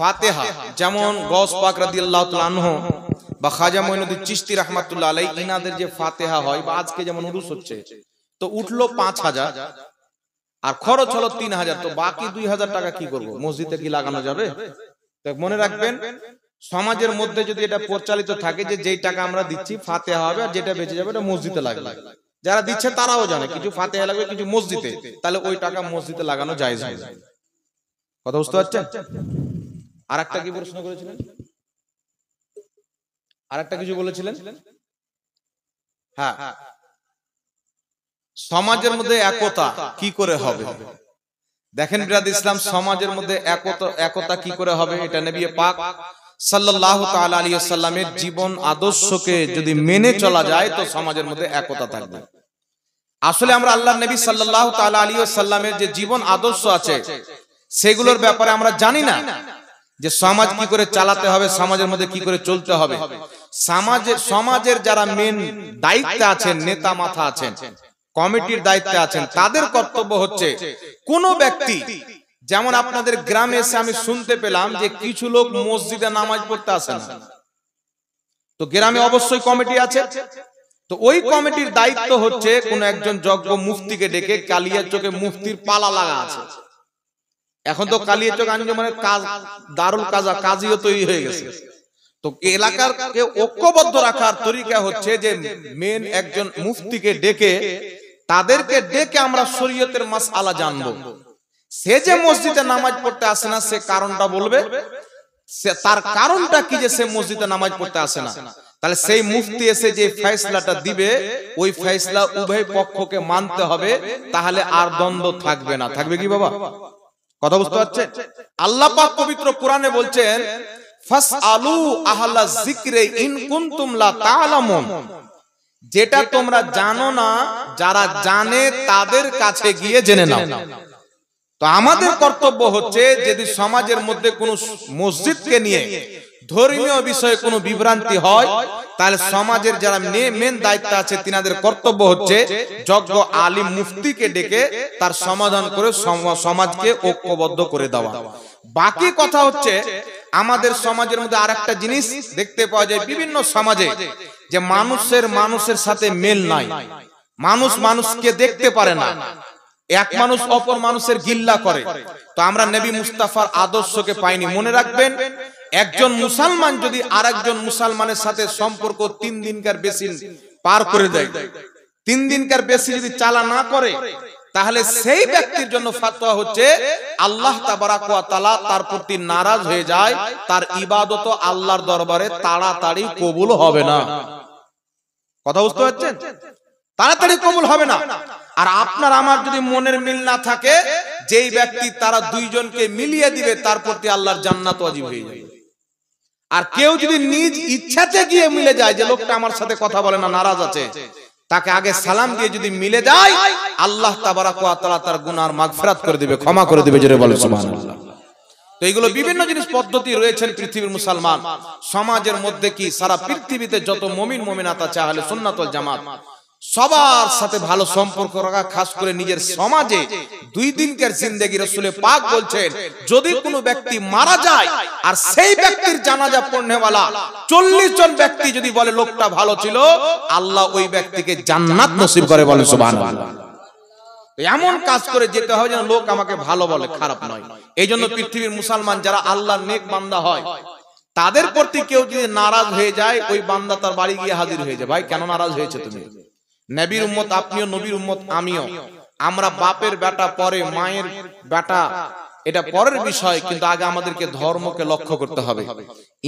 ফাতিহা যেমন গৌস পাক রাদিয়াল্লাহু তাআলা আনহু বা খাজা মঈনুদ্দিন চিশতি রাহমাতুল্লাহ আলাইহি ইনাদের যে ফাতিহা হয় বা আজকে যেমন উরুস হচ্ছে তো উঠলো 5000 আর খরচ হলো 3000, তো বাকি 2000 টাকা কি করব? মসজিদে কি লাগানো যাবে? তো মনে রাখবেন, সমাজের মধ্যে যদি এটা পরিচালিত থাকে যে যেই টাকা আমরা দিচ্ছি ফাতিহা হবে আর যেটা বেঁচে যাবে এটা মসজিদে লাগবে, যারা দিচ্ছে তারাও জানে কিছু ফাতিহা লাগবে কিছু মসজিদে, তাহলে ওই টাকা মসজিদে লাগানো জায়েজ হবে। কথা বুঝতে পারছেন? আরেকটা কি প্রশ্ন করেছিলেন? আরেকটা কিছু বলেছিলেন? হ্যাঁ, সমাজের মধ্যে একতা কি করে হবে? দেখেন বিরাদ ইসলাম, সমাজের মধ্যে একতা কি করে হবে? এটা নবী পাক সাল্লাল্লাহু তাআলা আলাইহি ওয়াসাল্লামের জীবন আদর্শকে যদি মেনে চলা যায় তো সমাজের মধ্যে একতা থাকবে। আসলে আমরা আল্লাহর নবী সাল্লাল্লাহু তাআলা আলাইহি ওয়াসাল্লামের যে জীবন আদর্শ আছে সেগুলোর ব্যাপারে আমরা জানি না, যে সমাজ কি করে চালাতে হবে, সমাজের মধ্যে কি করে চলতে হবে। সমাজের যারা মেন দায়িত্বে আছেন, নেতা মাথা আছেন, কমিটির দায়িত্বে আছেন, তাদের কর্তব্য হচ্ছে কোন ব্যক্তি, যেমন আপনাদের গ্রামে এসে আমি শুনতে পেলাম যে কিছু লোক মসজিদে নামাজ পড়তে আসে না, তো গ্রামে অবশ্যই কমিটি আছে, তো ওই কমিটির দায়িত্ব হচ্ছে কোন একজন যোগ্য মুফতিকে ডেকে, কালিয়াচকে মুফতির পালা লাগা আছে। এখন তো কালিয়াচক আঞ্জুমানের কাজ দারুল কাজা কাজীও তৈরি হয়ে গেছে, তো এলাকারকে ঐক্যবদ্ধ রাখার তরিকা হচ্ছে যে মেন একজন মুফতিকে ডেকে, তাদেরকে ডেকে আমরা শরীয়তের মাসআলা জানবো। সে যে মসজিদে নামাজ পড়তে আসে না সে কারণটা বলবে, তার কারণটা কি যে সে মসজিদে নামাজ পড়তে আসে না, তাহলে সেই মুফতি এসে যে ফয়সালাটা দিবে ওই ফয়সালা উভয় পক্ষকে মানতে হবে, তাহলে আর দ্বন্দ্ব থাকবে না। থাকবে কি বাবা? কথা বুঝতে পারছেন? আল্লাহ পাক পবিত্র কোরআনে বলছেন ফাসআলু আহলা যিকরি ইন কুনতুম লা তা'লামুন, যেটা তোমরা জানো না যারা জানে তাদের কাছে গিয়ে জেনে নাও। তো আমাদের কর্তব্য হচ্ছে যদি সমাজের মধ্যে কোনো মসজিদকে নিয়ে ধর্মীয় বিষয়ে কোনো বিভ্রান্তি হয়, তাহলে সমাজের যারা মেন দায়িত্ব আছে তিনাদের কর্তব্য হচ্ছে যোগ্য আলিম মুফতিকে ডেকে তার সমাধান করে সমাজকে ঐক্যবদ্ধ করে দেওয়া। বাকি কথা হচ্ছে আমাদের সমাজের মধ্যে আরেকটা জিনিস দেখতে পাওয়া যায় বিভিন্ন সমাজে, যে মানুষের সাথে মেল নাই, মানুষ মানুষকে দেখতে পারে না, এক মানুষ অপর মানুষের গিল্লা করে। তো আমরা নবী মুস্তাফার আদর্শকে পাইনি। মনে রাখবেন, একজন মুসলমান যদি আরেকজন মুসলমানের সাথে সম্পর্ক 3 দিনকার বেশি পার করে দেয়, 3 দিনকার বেশি যদি চালা না করে, তাহলে সেই ব্যক্তির জন্য ফতোয়া হচ্ছে আল্লাহ তাবারাক ওয়া তাআলা তার প্রতি নারাজ হয়ে যায়, তার ইবাদত আল্লাহর দরবারে তাড়াতাড়ি কবুল হবে না। কথা বুঝতে পারছেন? তাড়াতাড়ি কবুল হবে না। আর আপনার আমার যদি মনের মিল না থাকে, যেই ব্যক্তি তারা দুইজনকে মিলিয়ে দিবে তার প্রতি আল্লাহর জান্নাত ওয়াজিব হয়ে যাবে। আর কেউ যদি নিজ ইচ্ছাতে গিয়ে মিলে যায়, যে লোকটা আমার সাথে কথা বলে না, নারাজ আছে, তাকে আগে সালাম দিয়ে যদি মিলে যায়, আল্লাহ তাবারাক ওয়া তাআলা তার গুনার মাগফিরাত করে দিবে, ক্ষমা করে দিবে। জোরে বলেন সুবহানাল্লাহ। তো এইগুলো বিভিন্ন জিনিস পদ্ধতি রয়েছে পৃথিবীর মুসলমান সমাজের মধ্যে, কি সারা পৃথিবীতে যত মুমিন মুমিনাত আছে আহলে সুন্নাত ওয়াল জামাত, সবার সাথে ভালো সম্পর্ক রাখা, খাস করে নিজের সমাজে 2 দিনকার জিন্দেগি। রাসূল পাক বলছেন যদি কোনো ব্যক্তি মারা যায় আর সেই ব্যক্তির জানাজা পড়নেওয়ালা 40 জন ব্যক্তি যদি বলে লোকটা ভালো ছিল, আল্লাহ ওই ব্যক্তিকে জান্নাত নসিব করে। বলেন সুবহানাল্লাহ। এমন কাজ করে যেতে হবে যেন লোক আমাকে ভালো বলে, খারাপ নয়। এই জন্য পৃথিবীর মুসলমান যারা আল্লাহর নেক বান্দা হয়, তাদের প্রতি কেউ যদি নারাজ হয়ে যায়, ওই বান্দা তার বাড়ি গিয়ে হাজির হয়ে যায়, ভাই কেন নারাজ হয়েছে তুমি? নবীর উম্মত আপনিও, নবীর উম্মত আমিও। আমরা বাপের বেটা পরে, মায়ের বেটা এটা পরের বিষয়, কিন্তু আগে আমাদেরকে ধর্মকে লক্ষ্য করতে হবে।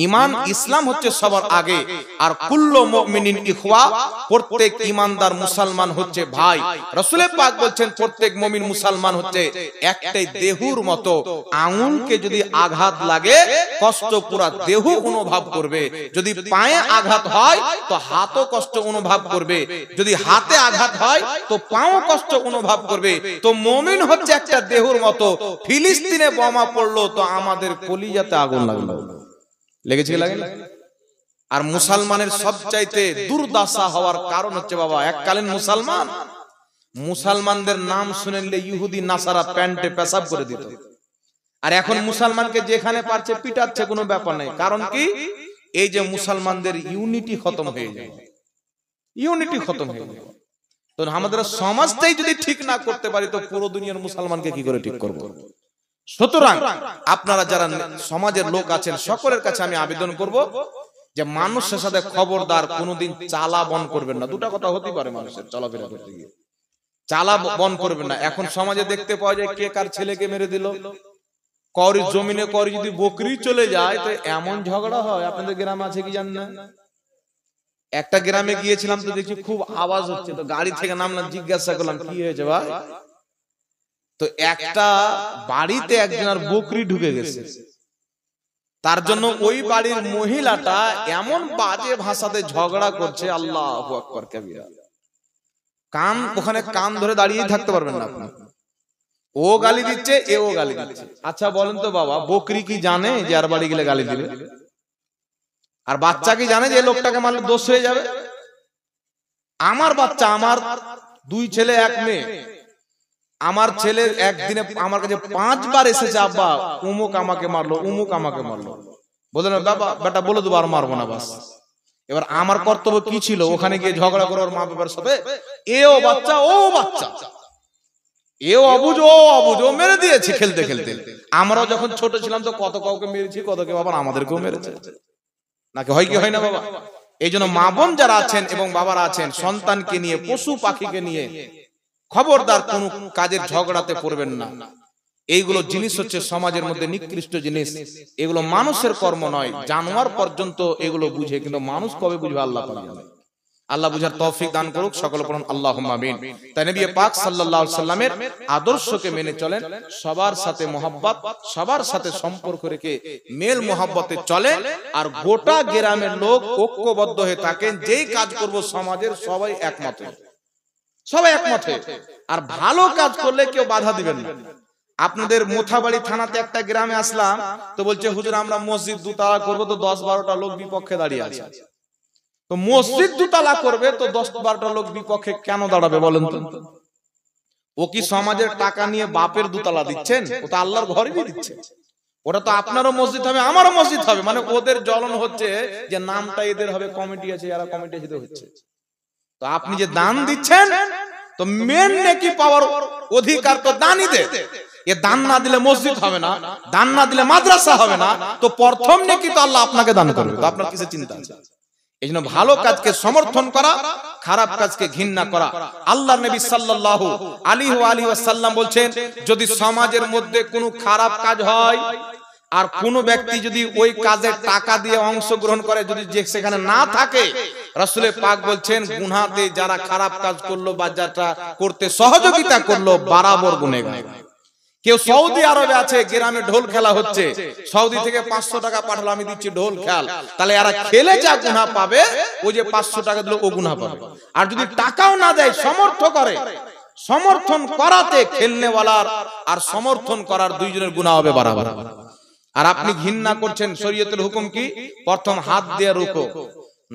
ঈমান ইসলাম হচ্ছে সবার আগে। আর কুল্লু মুমিনিন ইখওয়া, প্রত্যেক ঈমানদার মুসলমান হচ্ছে ভাই। রাসূল পাক বলছেন প্রত্যেক মুমিন মুসলমান হচ্ছে একটাই দেহুর মতো। আঙুলকে যদি আঘাত লাগে কষ্ট পুরা দেহ অনুভব করবে, যদি পায়ে আঘাত হয় তো হাতও কষ্ট অনুভব করবে, যদি হাতে আঘাত হয় তো পাও কষ্ট অনুভব করবে। তো মুমিন হচ্ছে একটা দেহুর মতো। ফিলিস্তিনে বোমা পড়লো তো আমাদের কলিজাতে আগুন লাগলো, লেগেছে কি লাগে না? আর মুসলমানের সবচাইতে দুর্দশা হওয়ার কারণ হচ্ছে বাবা, এককালীন মুসলমানদের নাম শুনলে ইহুদি নাসারা প্যান্টে পেশাব করে দিত। আর এখন মুসলমানকে যেখানে পারছে পিটাচ্ছে, কোনো ব্যাপার নাই। কারণ কি, এই যে মুসলমানদের ইউনিটি খতম হয়ে যায়, ইউনিটি খতম হয়ে যায়। তো আমাদের সমাজটাই যদি ঠিক না করতে পারি তো পুরো দুনিয়ার মুসলমানকে কি করে ঠিক করব? সুতরাং আপনারা যারা সমাজের লোক আছেন সকলের কাছে আমি আবেদন করব যে মানুষের সাথে খবরদার কোনোদিন চালা বন করবেন না। দুটা কথা হতে পারে মানুষের চলাফেরা করতে গিয়ে, চালা বন করবেন না। এখন সমাজে দেখতে পাওয়া যায় কে কার ছেলেকে মেরে দিল, করি জমিনে করি যদি বকরি চলে যায় তো এমন ঝগড়া হয়। আপনাদের গ্রামে আছে কি জানেন না? একটা গ্রামে গিয়েছিলাম তো দেখছি খুব আওয়াজ হচ্ছে, তো গাড়ি থেকে নামলাম, জিজ্ঞাসা করলাম কি হয়েছে ভাই। তো একটা বাড়িতে একজনের বকরি ঢুকে গেছে, তার জন্য ওই বাড়ির মহিলাটা এমন বাজে ভাষাতে ঝগড়া করছে, আল্লাহু আকবার কাবীরা। কান ওখানে কান ধরে দাঁড়িয়ে থাকতে পারবেন না আপনি। ও গালি দিচ্ছে, এও গালি দিচ্ছে। আচ্ছা বলেন তো বাবা, বকরি কি জানে যে আর বাড়ি গেলে গালি দিবে? আর বাচ্চা কি জানে যে লোকটাকে মারলে দোষ হয়ে যাবে? আমার বাচ্চা, আমার 2 ছেলে 1 মেয়ে, আমার ছেলে একদিনে আমার কাছে 5 বার এসেছে, আব্বা উমুক আমাকে মারলো, উমুক আমাকে মারলো। বললেন বাবা বেটা বলে দেবো আর মারবো না বাস। এবার আমার কর্তব্য কি ছিল? ওখানে গিয়ে ঝগড়া করে ওর মা বাবার সাথে, এও বাচ্চা ও বাচ্চা, এও অবুঝ ও অবুঝ, ও মেরে দিয়েছে খেলতে খেলতে। আমরাও যখন ছোট ছিলাম তো কত কাউকে মেরেছি, কত কেউ আবার আমাদেরকেও মেরেছে, নাকি হয় কি হয় না বাবা? এই জন্য মা বোন যারা আছেন এবং বাবারা আছেন, সন্তানকে নিয়ে পশু পাখিকে নিয়ে খবরদার কোন কাজের ঝগড়াতে পড়বেন না। এইগুলো জিনিস হচ্ছে সমাজের মধ্যে নিকৃষ্ট জিনিস, এগুলো মানুষের কর্ম নয়। জানোয়ার পর্যন্ত এগুলো বুঝে, কিন্তু মানুষ কবে বুঝবে আল্লাহ পাক জানে। আল্লাহ বুঝার তৌফিক দান করুক, সকলে পড়ুন আল্লাহুম্মা আমিন। তাই নবী পাক সাল্লাল্লাহু আলাইহি সাল্লামের আদর্শকে মেনে চলেন, সবার সাথে মহব্বত, সবার সাথে সম্পর্ক রেখে মেল মহব্বতে চলেন, আর গোটা গ্রামের লোক ঐক্যবদ্ধ হয়ে থাকেন। যেই কাজ করব সমাজের সবাই একমত, সবাই একমত। আর ভালো কাজ করলে কেউ বাধা দিবেন না। আপনাদের মোথাবাড়ি থানাতে একটা গ্রামে আসলাম, তো বলছে হুজুর আমরা মসজিদ 2 তালা করবো, তো 10-12টা লোক বিপক্ষে দাঁড়িয়ে আছে। তো মসজিদ 2 তালা করবে তো 10-12টা লোক বিপক্ষে কেন দাঁড়াবে বলেন তো? ও কি সমাজের টাকা নিয়ে বাপের 2 তালা দিচ্ছেন? ও তো আল্লাহর ঘরই দিচ্ছে। ওটা তো আপনারও মসজিদ হবে, আমারও মসজিদ হবে। মানে ওদের জ্বলন হচ্ছে যে নামটা এদের হবে, কমিটি আছে, এরা কমিটি আছে হচ্ছে। তো আপনি যে দান দিচ্ছেন, তো মেন নেকি পাওয়ার অধিকার তো দানই দে। এ দান না দিলে মসজিদ হবে না, দান না দিলে মাদ্রাসা হবে না, তো প্রথম নেকি তো আল্লাহ আপনাকে দান করবে। তো আপনার কিসের চিন্তা আছে? এই জন্য ভালো কাজকে সমর্থন করা, খারাপ কাজকে ঘৃণা করা। আল্লাহর নবী সাল্লাল্লাহু আলাইহি ওয়াসাল্লাম বলছেন, যদি সমাজের মধ্যে কোনো খারাপ কাজ হয় আর কোন ব্যক্তি যদি ওই কাজে টাকা দিয়ে অংশগ্রহণ করে, যদি সেখানে না থাকে, রাসূল পাক বলছেন গুনাহতে যারা খারাপ কাজ করলো বা যারা করতে সহযোগিতা করলো বরাবর গুনাহগার। কেউ সৌদি আরবে আছে, গ্রামে ঢোল খেলা হচ্ছে, সৌদি থেকে 500 টাকা পাঠালো, আমি দিচ্ছি ঢোল খেল, তাহলে এরা খেলে যা গুনাহ পাবে ওই যে 500 টাকা দিল ও গুনাহ পাবে। আর যদি টাকাও না দেয়, সমর্থন করে, সমর্থন করাতে খেলনেওয়ালার আর সমর্থন করার দুইজনের গুনাহ হবে বরাবর। আর আপনি ঘৃণা করছেন, শরীয়তের হুকুম কি? প্রথম হাত দিয়ে রুকো,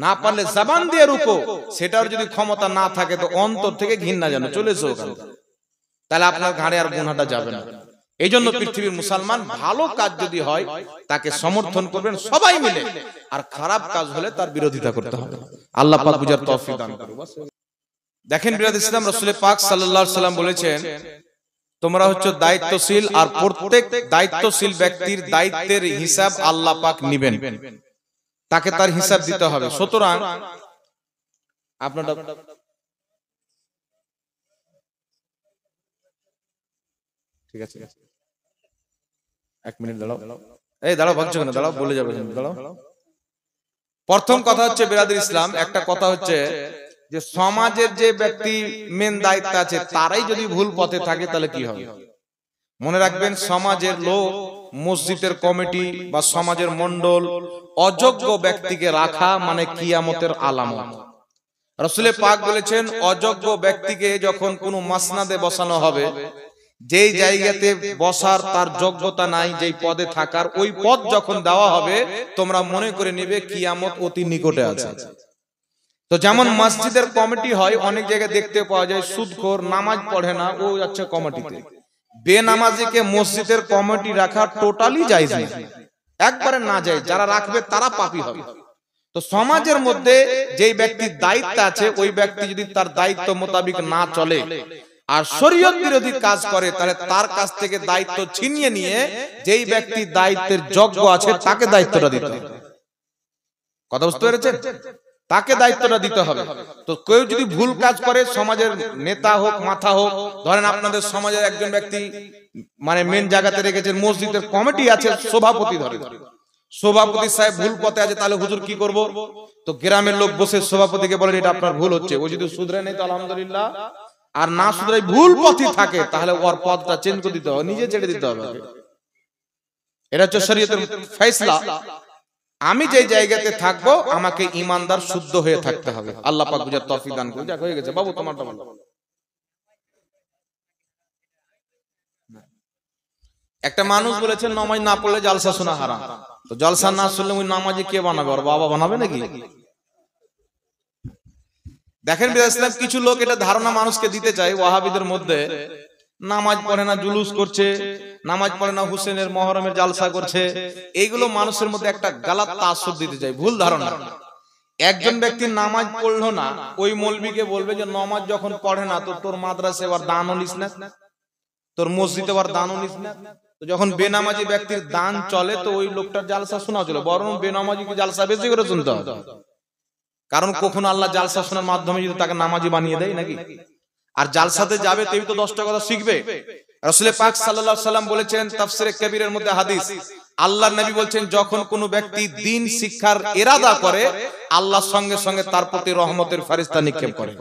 না পারলে জবান দিয়ে রুকো। সেটার যদি ক্ষমতা না থাকে তো অন্তর থেকে ঘৃণা যেন চলে এসো, তাহলে আপনার ঘাড়ে আর গুনাহটা যাবে না। এই জন্য পৃথিবীর মুসলমান ভালো কাজ যদি হয় তাকে সমর্থন করবেন সবাই মিলে, আর খারাপ কাজ হলে তার বিরোধিতা করতে হবে। আল্লাহ পাক বুঝার তৌফিক দান করুন। দেখেন বিরাদ ইসলাম, রাসূল পাক সাল্লাল্লাহু আলাইহি সাল্লাম বলেছেন, তোমরা হচ্ছে দায়িত্বশীল, আর প্রত্যেক দায়িত্বশীল ব্যক্তির দায়িত্বের হিসাব আল্লাহ পাক নেবেন, তাকে তার হিসাব দিতে হবে। সুতরাং আপনারা ঠিক আছে, 1 মিনিট দাঁড়াও, এই দাঁড়াও, ভাবছো কেন? দাঁড়াও, বলে যাবে, দাঁড়াও। প্রথম কথা হচ্ছে বিরাদর ইসলাম, একটা কথা হচ্ছে যে সমাজের যে ব্যক্তি মেন দায়িত্ব আছে তারাই যদি ভুল পথে থাকে তাহলে কি হবে? মনে রাখবেন, সমাজের লোক, মসজিদের কমিটি বা সমাজের মন্ডল অযোগ্য ব্যক্তিকে রাখা মানে কিয়ামতের আলামত। রাসূল পাক বলেছেন, অযোগ্য ব্যক্তিকে যখন কোনো মাসনাদে বসানো হবে, যেই জায়গাতে বসার তার যোগ্যতা নাই, যেই পদে থাকার, ওই পদ যখন দেওয়া হবে তোমরা মনে করে নেবে কিয়ামত অতি নিকটে আছে। তো যেমন মসজিদের কমিটি হয়, অনেক জায়গায় দেখতে পাওয়া যায় সুদখোর, নামাজ পড়ে না, ও যাচ্ছে কমিটিতে। বেনামাজিকে মসজিদের কমিটি রাখা টোটালি জায়েজ না, একবারে না জায়েজ। যারা রাখবে তারা পাপী হবে। তো সমাজের মধ্যে যেই ব্যক্তির দায়িত্ব আছে ওই ব্যক্তি যদি তার দায়িত্ব মোতাবেক না চলে আর শরীয়ত বিরোধী কাজ করে, তাহলে তার কাছ থেকে দায়িত্ব ছিনিয়ে নিয়ে যেই ব্যক্তি দায়িত্বের যোগ্য আছে তাকে দায়িত্বটা দিতে হবে। কথা বুঝতে পেরেছেন? তাকে দায়িত্বটা দিতে হবে। তো কেউ যদি ভুল কাজ করে, সমাজের নেতা হোক মাথা হোক, ধরেন আপনাদের সমাজের একজন ব্যক্তি মানে মেন জায়গাতে রেখেছেন, মসজিদের কমিটি আছে, সভাপতি ধরে সভাপতি সাহেব ভুল পথে আছে, তাহলে হুজুর কি করব? তো গ্রামের লোক বসে সভাপতিকে বলেন এটা আপনার ভুল হচ্ছে। ও যদি শুধরে নেই তো আলহামদুলিল্লাহ, আর না শুধরে ভুল পথে থাকে তাহলে ওর পথটা চেঞ্জ করে দিতে হবে, নিজে ছেড়ে দিতে হবে। এটা হচ্ছে শরীয়তের ফয়সালা। আমি যে জায়গাতে থাকবো আমাকে ঈমানদার শুদ্ধ হয়ে থাকতে হবে। আল্লাহ পাক বুঝার তৌফিক দান করুন। যাক, হয়ে গেছে বাবু, তোমারটা বলো। একটা মানুষ বলেছেন নামাজ না পড়লে জালসা শোনা হারাম। তো জালসা না শুনলে ওই নামাজি কে বানাবে? ওর বাবা বানাবে নাকি? দেখেন ইসলাম কিছু লোক এটা ধারণা মানুষকে দিতে চায় ওয়াহাবিদের মধ্যে, নামাজ পড়ে না জুলুস করছে, নামাজ পড়ে না হুসেনের মহরমের জালসা করছে, এইগুলো মানুষের মধ্যে একটা গালাত তাআসসুব দিতে চায়, ভুল ধারণা। একজন ব্যক্তি নামাজ পড়লো না, ওই মৌলবীকে বলবে যে নামাজ যখন পড়ে না তো তোর মাদ্রাসায় আবার দানও নিস না, তোর মসজিদে আবার দানও নিস না। তো যখন বেনামাজি ব্যক্তির দান চলে তো ওই লোকটার জালসা শোনা চলে, বরং বেনামাজিকে জালসা বেশি করে শুনতে হবে। কারণ কখনো আল্লাহ জালসা শোনার মাধ্যমে যদি তাকে নামাজি বানিয়ে দেয় নাকি? আর জালসাতে যাবে তেই তো 10টা কথা শিখবে। রাসূল পাক সাল্লাল্লাহু আলাইহি ওয়াসাল্লাম বলেছেন তাফসীরে কবিরের মধ্যে হাদিস, আল্লাহর নবী বলছেন যখন কোনো ব্যক্তি দ্বীন শিক্ষার ইরাদা করে আল্লাহ সঙ্গে সঙ্গে তার প্রতি রহমতের ফেরেশতা নিক্ষেপ করে।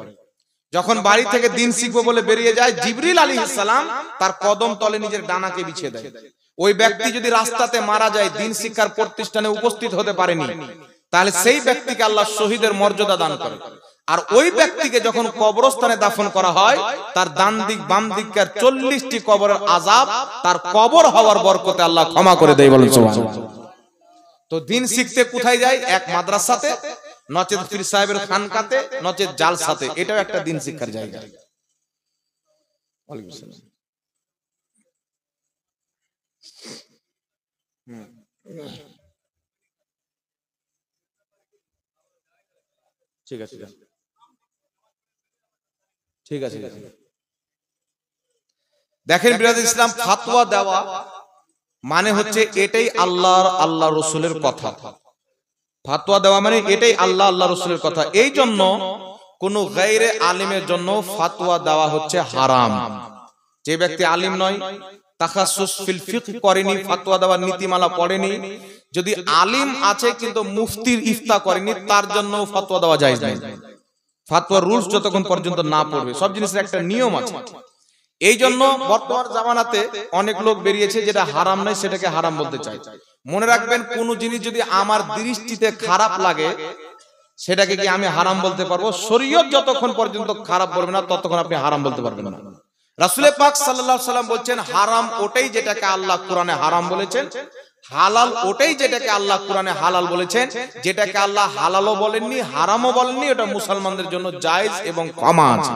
যখন বাড়ি থেকে দ্বীন শিখবো বলে বেরিয়ে যায়, জিবরিল আলাইহিস সালাম তার কদম তলে নিজের ডানাকে বিছিয়ে দেয়। ওই ব্যক্তি যদি রাস্তাতে মারা যায়, দ্বীন শিক্ষার প্রতিষ্ঠানে উপস্থিত হতে পারেনি, তাহলে সেই ব্যক্তিকে আল্লাহ শহীদের মর্যাদা দান করে। আর ওই ব্যক্তিকে যখন কবরস্থানে দাফন করা হয়, তার ডান দিক বাম দিকের 40টি কবরের আযাব তার কবর হওয়ার বরকতে আল্লাহ ক্ষমা করে দেয়। বলেন সুবহানাল্লাহ। তো দ্বীন শিখতে কোথায় যায়? এক মাদ্রাসাতে, নচেত পীর সাহেবের খানকাতে, নচেত জালসাতে। এটাও একটা দ্বীন শিক্ষার জায়গা। ওয়ালাইকুম আসসালাম। ঠিক আছে ঠিক আছে। দেখেন বিরাদ ইসলাম, ফাতোয়া দেওয়া মানে হচ্ছে এটাই আল্লাহ রসুলের কথা। ফাতোয়া দেওয়া মানে এটাই আল্লাহ রসুলের কথা। এই জন্য কোন গায়রে আলিমের জন্য ফাতোয়া দেওয়া হচ্ছে হারাম। যে ব্যক্তি আলিম নয়, তাখাসসুস ফিল ফিকহ করেনি, ফাতোয়া দেওয়ার নীতিমালা পড়েনি, যদি আলিম আছে কিন্তু মুফতির ইফতা করেনি, তার জন্য ফাতোয়া দেওয়া জায়েজ নেই। ফাতোয়ার রুলস যতক্ষণ পর্যন্ত না পড়বে, সব জিনিসের একটা নিয়ম আছে। এই জন্য বর্তমান জামানাতে অনেক লোক বেরিয়েছে যেটা হারাম নয় সেটাকে হারাম বলতে চায়। মনে রাখবেন, কোন জিনিস যদি আমার দৃষ্টিতে খারাপ লাগে সেটাকে কি আমি হারাম বলতে পারবো? শরীয়ত যতক্ষণ পর্যন্ত খারাপ বলবে না ততক্ষণ আপনি হারাম বলতে পারবেন না। রাসূল পাক সাল্লাল্লাহু আলাইহি ওয়াসাল্লাম বলছেন, হারাম ওটাই যেটাকে আল্লাহ কোরআনে হারাম বলেছেন, হালাল ওটাই যেটাকে আল্লাহ কোরআনে হালাল বলেছেন। যেটাকে আল্লাহ হালালও বলেননি হারামও বলেননি, ওটা মুসলমানদের জন্য জায়েজ এবং ক্ষমা আছে।